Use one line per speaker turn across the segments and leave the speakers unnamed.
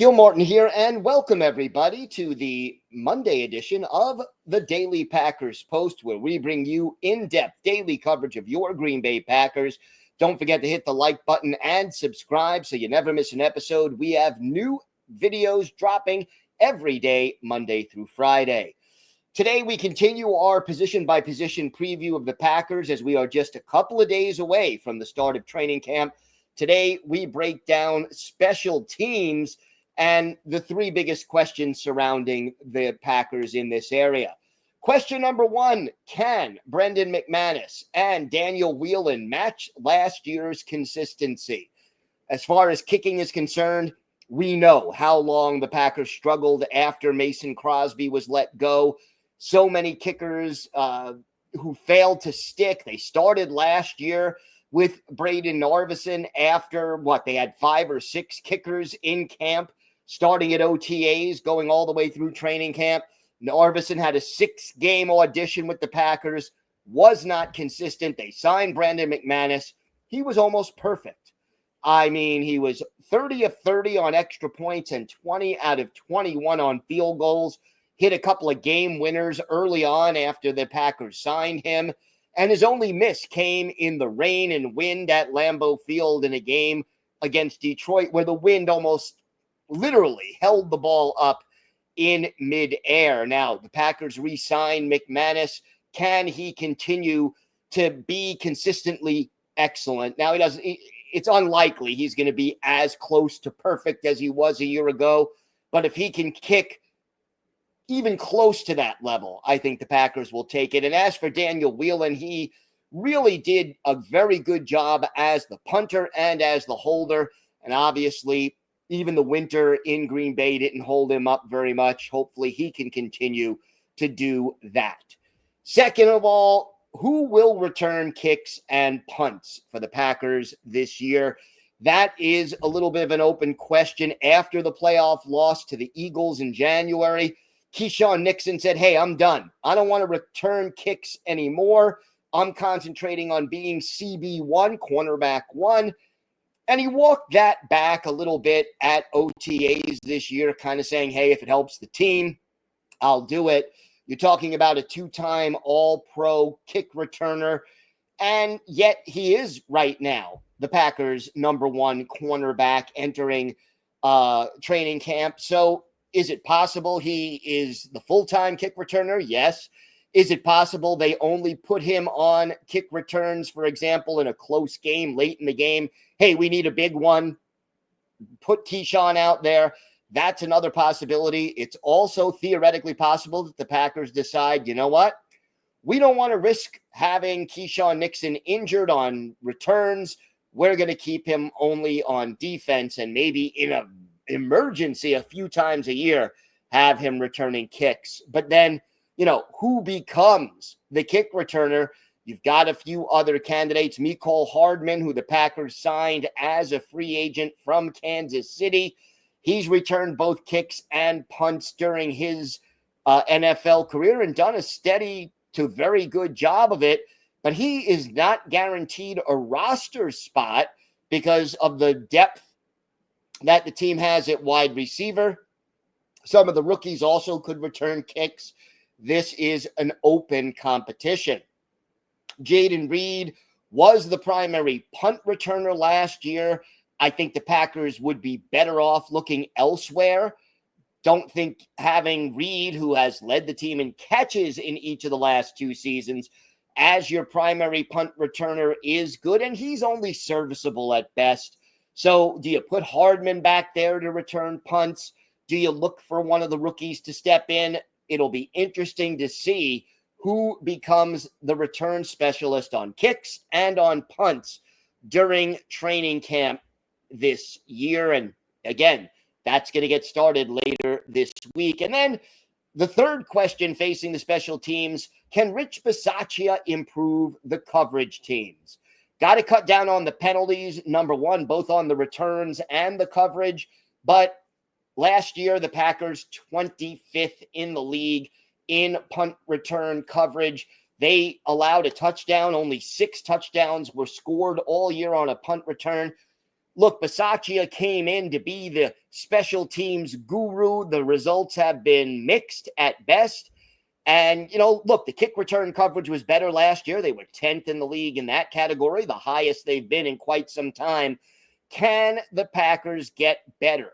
Gil Martin here, and welcome everybody to the Monday edition of the Daily Packers Post, where we bring you in-depth daily coverage of your Green Bay Packers. Don't forget to hit the like button and subscribe so you never miss an episode. We have new videos dropping every day, Monday through Friday. Today, we continue our position-by-position preview of the Packers as we are just a couple of days away from the start of training camp. Today, we break down special teams and the three biggest questions surrounding the Packers in this area. Question number one, can Brendan McManus and Daniel Whelan match last year's consistency? As far as kicking is concerned, we know how long the Packers struggled after Mason Crosby was let go. So many kickers who failed to stick. They started last year with Braden Narveson after they had 5 or 6 kickers in camp, starting at OTAs, going all the way through training camp. Narveson had a 6-game audition with the Packers, was not consistent. They signed Brandon McManus. He was almost perfect. I mean, he was 30 of 30 on extra points and 20 out of 21 on field goals. Hit a couple of game winners early on after the Packers signed him. And his only miss came in the rain and wind at Lambeau Field in a game against Detroit where the wind almost literally held the ball up in midair. Now, the Packers re-signed McManus. Can he continue to be consistently excellent? Now, it's unlikely he's going to be as close to perfect as he was a year ago. But if he can kick even close to that level, I think the Packers will take it. And as for Daniel Whelan, he really did a very good job as the punter and as the holder. And obviously, even the winter in Green Bay didn't hold him up very much. Hopefully he can continue to do that. Second of all, who will return kicks and punts for the Packers this year? That is a little bit of an open question. After the playoff loss to the Eagles in January, Keyshawn Nixon said, hey, I'm done. I don't want to return kicks anymore. I'm concentrating on being CB1, cornerback 1. And he walked that back a little bit at OTAs this year, kind of saying, hey, if it helps the team, I'll do it. You're talking about a 2-time All-Pro kick returner, and yet he is right now the Packers' number 1 cornerback entering training camp. So is it possible he is the full-time kick returner? Yes. Is it possible they only put him on kick returns, for example, in a close game, late in the game? Hey, we need a big one. Put Keyshawn out there. That's another possibility. It's also theoretically possible that the Packers decide, you know what? We don't want to risk having Keyshawn Nixon injured on returns. We're going to keep him only on defense and maybe in an emergency a few times a year have him returning kicks. But then, who becomes the kick returner? You've got a few other candidates. Mecole Hardman, who the Packers signed as a free agent from Kansas City. He's returned both kicks and punts during his NFL career and done a steady to very good job of it. But he is not guaranteed a roster spot because of the depth that the team has at wide receiver. Some of the rookies also could return kicks. This is an open competition. Jaden Reed was the primary punt returner last year. I think the Packers would be better off looking elsewhere. Don't think having Reed, who has led the team in catches in each of the last 2 seasons, as your primary punt returner is good, and he's only serviceable at best. So do you put Hardman back there to return punts? Do you look for one of the rookies to step in? It'll be interesting to see who becomes the return specialist on kicks and on punts during training camp this year. And again, that's going to get started later this week. And then the third question facing the special teams, can Rich Bisaccia improve the coverage teams? Got to cut down on the penalties, number one, both on the returns and the coverage. But last year, the Packers 25th in the league in punt return coverage. They allowed a touchdown. Only 6 touchdowns were scored all year on a punt return. Look, Bisaccia came in to be the special teams guru. The results have been mixed at best. And, look, the kick return coverage was better last year. They were 10th in the league in that category, the highest they've been in quite some time. Can the Packers get better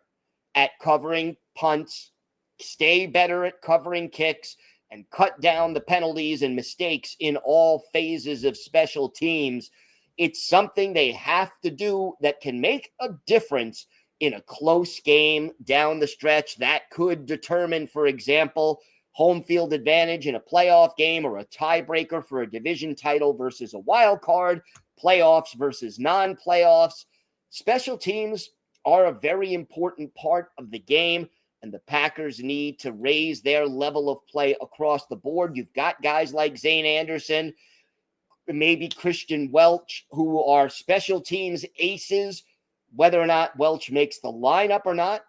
at covering punts, stay better at covering kicks, and cut down the penalties and mistakes in all phases of special teams? It's something they have to do that can make a difference in a close game down the stretch. That could determine, for example, home field advantage in a playoff game or a tiebreaker for a division title versus a wild card, playoffs versus non-playoffs. Special teams are a very important part of the game, and the Packers need to raise their level of play across the board. You've got guys like Zane Anderson, maybe Christian Welch, who are special teams aces. Whether or not Welch makes the lineup or not,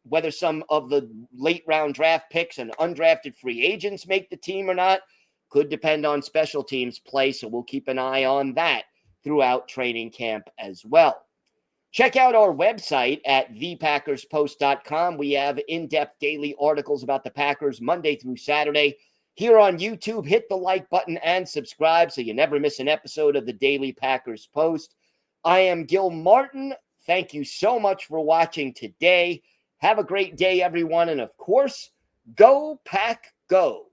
whether some of the late round draft picks and undrafted free agents make the team or not, could depend on special teams play. So we'll keep an eye on that throughout training camp as well. Check out our website at thepackerspost.com. We have in-depth daily articles about the Packers Monday through Saturday. Here on YouTube, hit the like button and subscribe so you never miss an episode of the Daily Packers Post. I am Gil Martin. Thank you so much for watching today. Have a great day, everyone. And of course, go Pack Go.